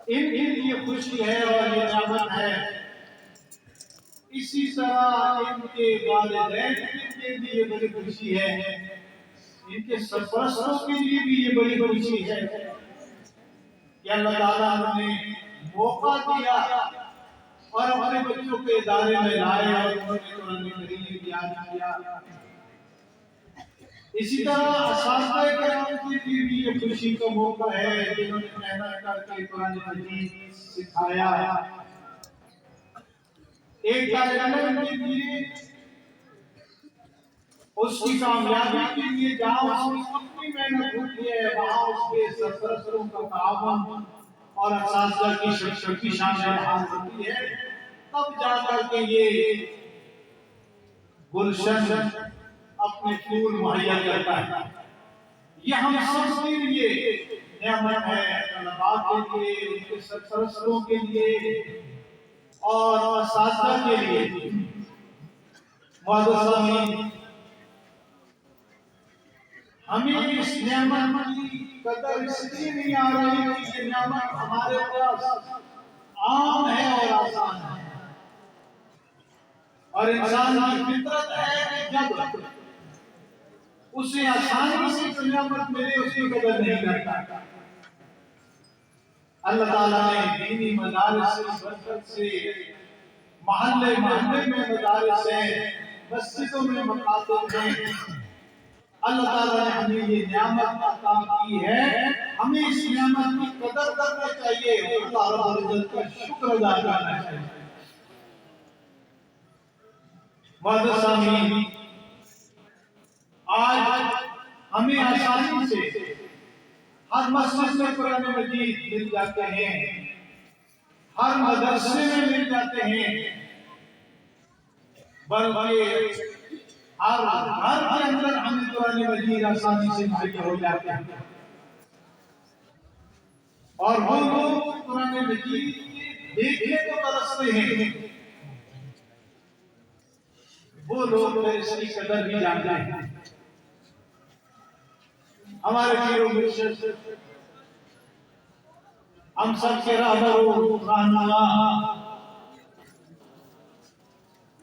ان کے لیے خوشی ہے اور یہ نعمت ہے. اسی طرح ان کے والدین کے لیے بڑی خوشی ہے، ان کے سرپرستوں کے لیے بھی یہ بڑی خوشی ہے کہ اللہ تعالیٰ نے موقع دیا اور اپنے بچوں کے ادارے میں لائے اور انہوں نے قرآن کریم یاد کیا. اسی طرح اساتذہ کرام کے لیے بھی یہ خوشی کا موقع ہے جنہوں نے محنت کر کے قرآن مجید سکھایا. ایک طالب علم کے لیے اس کی کامیابی کے لیے جہاں اس کی اپنی محنت ہوتی ہے وہاں اس کے سرپرستوں کا تعاون اور اساتذہ کی شرکت شامل ہوتی ہے، تب جا کر کے یہ گلشن اپنے پھول مہیا کرتا ہے. یہ ہم سب کے لیے نعمت ہے، طلباء کے لیے، ان کے سرپرستوں کے لیے اور اساتذہ کے لیے. معزز سامعین، ہمیں اس نعمت کی قدر اس لیے نہیں آ رہی کہ یہ نعمت ہمارے پاس عام ہے اور آسان ہے، اور انسان کی فطرت ہے کہ جب اسے آسانی سے کوئی نعمت ملے اس کی قدر نہیں کرتا. اللہ تعالیٰ نے دینی مدارس سے برکت سے محلے محلے میں مدارس ہیں، مسجدوں میں مکاتب ہیں. اللہ تعالیٰ نے ہمیں یہ نعمت عطا کی ہے، ہمیں اس نعمت کی قدر کرنا چاہیے، اللہ رب العزت کا شکر ادا کرنا چاہیے. معزز سامعین، آج ہمیں آسانی سے ہر مسجد میں قرآن مجید مل جاتے ہیں، ہر مدرسے میں مل جاتے ہیں، بلکہ ہر گھر کے اندر ہمیں قرآن مجید آسانی سے مہیا ہو جاتے ہیں. اور وہ لوگ قرآن مجید دیکھنے کو ترستے ہیں، وہ لوگ اس کی قدر بھی جانتے ہیں. ہمارے پیر و مرشد، ہم سب کے رہبر و رہنما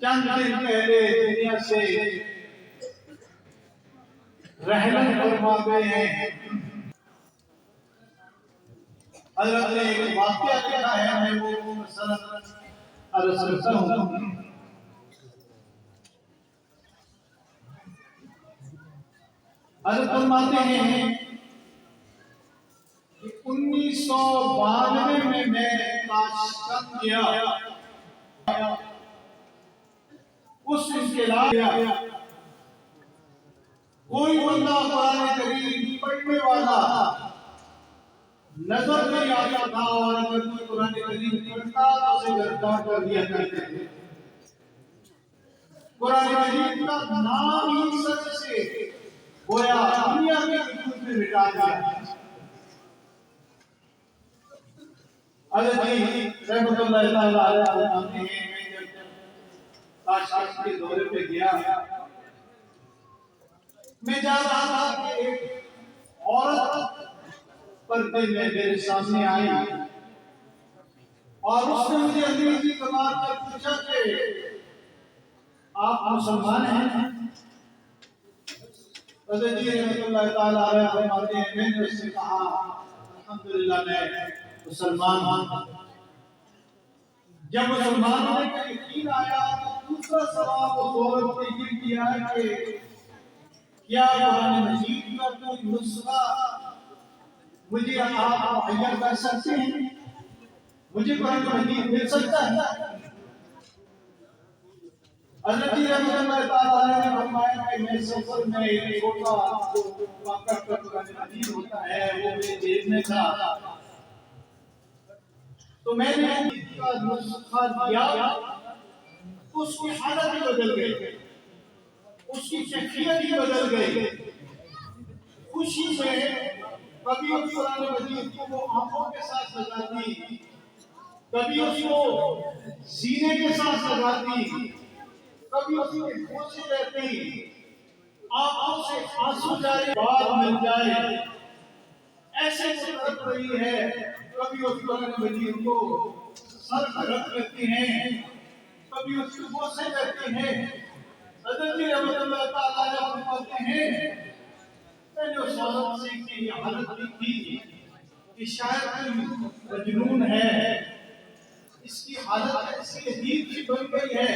چند دن پہلے دنیا سے رحلت فرما گئے ہیں. حضرت نے ایک واقعہ کیا ہے، میں وہ مسئلہ عرض کرتا ہوں. حضرت فرماتے ہیں کہ 1992 میں تاشکند گیا، اس انقلاب گیا. کوئی بندہ قرآن کریم پڑھنے والا نظر نہیں آتا تھا، اور اگر کوئی قرآن کریم پڑھتا تو اسے گرفتار کر دیا کرتے تھے. قرآن کریم کا نام ہی سچ سے گویا دنیا کے وجود میں مٹا دیا. حضرت جی رحمت اللہ تعالیٰ علیہ فرماتے ہیں، میں جب تاشکند کے دورے پہ گیا، میں جا رہا تھا کہ ایک عورت پردے میں میرے سامنے آئی اور اس نے مجھے انگریزی زبان میں پوچھا کہ آپ مسلمان ہیں؟ حضرت جی رحمت اللہ تعالیٰ علیہ فرماتے ہیں، میں نے اس سے کہا الحمدللہ میں مسلمان ہوں. جب مسلمان ہونے کا یقین آیا تو دوسرا سوال اس عورت نے یہ کیا کہ کیا قرآن مجید کا کوئی نسخہ مجھے آپ مہیا کر سکتے ہیں؟ مجھے قرآن مجید مل سکتا ہے؟ حضرت رحمت اللہ تعالیٰ نے فرمایا کہ میں سفر میں ایک چھوٹا پاکٹ کا قرآن مجید ہوتا ہے وہ میرے جیب میں تھا، تو میں نے اس کا نسخہ دیا. اس کی حالت ہی بدل گئی، اس کی کیفیت ہی بدل گئی. خوشی میں کبھی اس قرآن مجید کو وہ آنکھوں کے ساتھ لگاتی، کبھی اس کو سینے کے ساتھ لگاتی، کبھی اس کے پوچھے رہتی، آنکھوں سے آنسو جاری بات مل جائے، ایسے تڑپ رہی ہے، کبھی اس قرآن مجید کو سر پر رکھ لیتی ہیں، کبھی اس کو بوسے دیتی ہیں۔ حضرت جی رحمۃ اللہ تعالیٰ فرماتے ہیں میں نے اس عورت سے کہ یہ حالت کی تھی کہ شاید کوئی مجنون ہے، اس کی حالت ایسی عجیب سی بن گئی ہے۔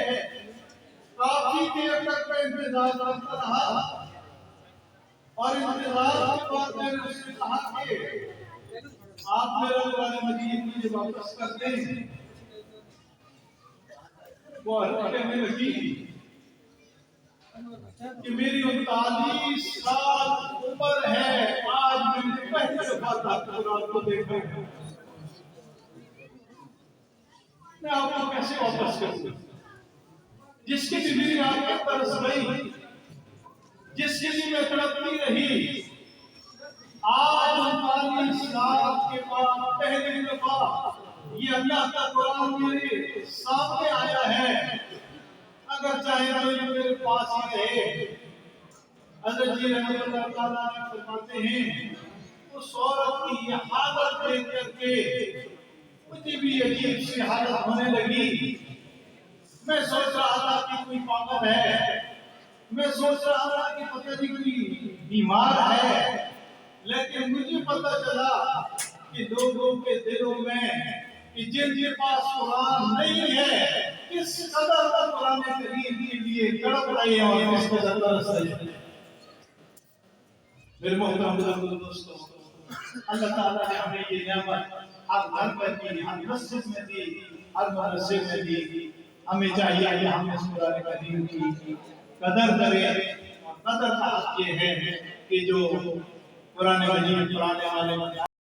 کافی دیر تک میں انتظار کرتا رہا اور انتظار کے بعد میں نے اس سے کہا کہ آپ میرا قرآن مجید مجھے واپس کر دیں۔ وہ عرض کرنے لگی کہ میری 39 سال عمر ہے، آج میں نے پہلی دفعہ قرآن کو دیکھا ہوں، میں آپ کو کیسے واپس کروں؟ جس کی بھی میری آنکھیں ترس گئی، جس کی بھی میں تڑپتی رہی، آج 39 سال کے بعد پہلی دفعہ یہ اللہ کا قرآن میرے سامنے آیا ہے، اگر چاہے تو یہ میرے پاس ہی رہے۔ حضرت جی رحمۃ اللہ تعالیٰ فرماتے ہیں اس عورت کی یہ حالت دیکھ کر کے مجھے بھی عجیب سی حالت ہونے لگی۔ میں سوچ رہا تھا کہ کوئی پاگل ہے، میں سوچ رہا تھا کہ پتہ نہیں کوئی بیمار ہے، لیکن مجھے پتہ چلا کہ لوگوں کے دلوں میں کہ جن کے پاس قرآن نہیں ہے کس قدر تک قرآن کریم کے لیے تڑپ رہے ہیں اور کس قدر ترس رہے ہیں۔ میرے محترم دوستو، اللہ تعالیٰ نے ہمیں یہ نعمت ہر گھر پر دی، ہر مسجد میں دی، ہر مدرسے میں دی۔ ہمیں چاہیے کہ ہم اس قرآن کریم کی قدر کریں، اور قدر کا حق یہ ہے کہ جو قرآن مجید پڑھانے والے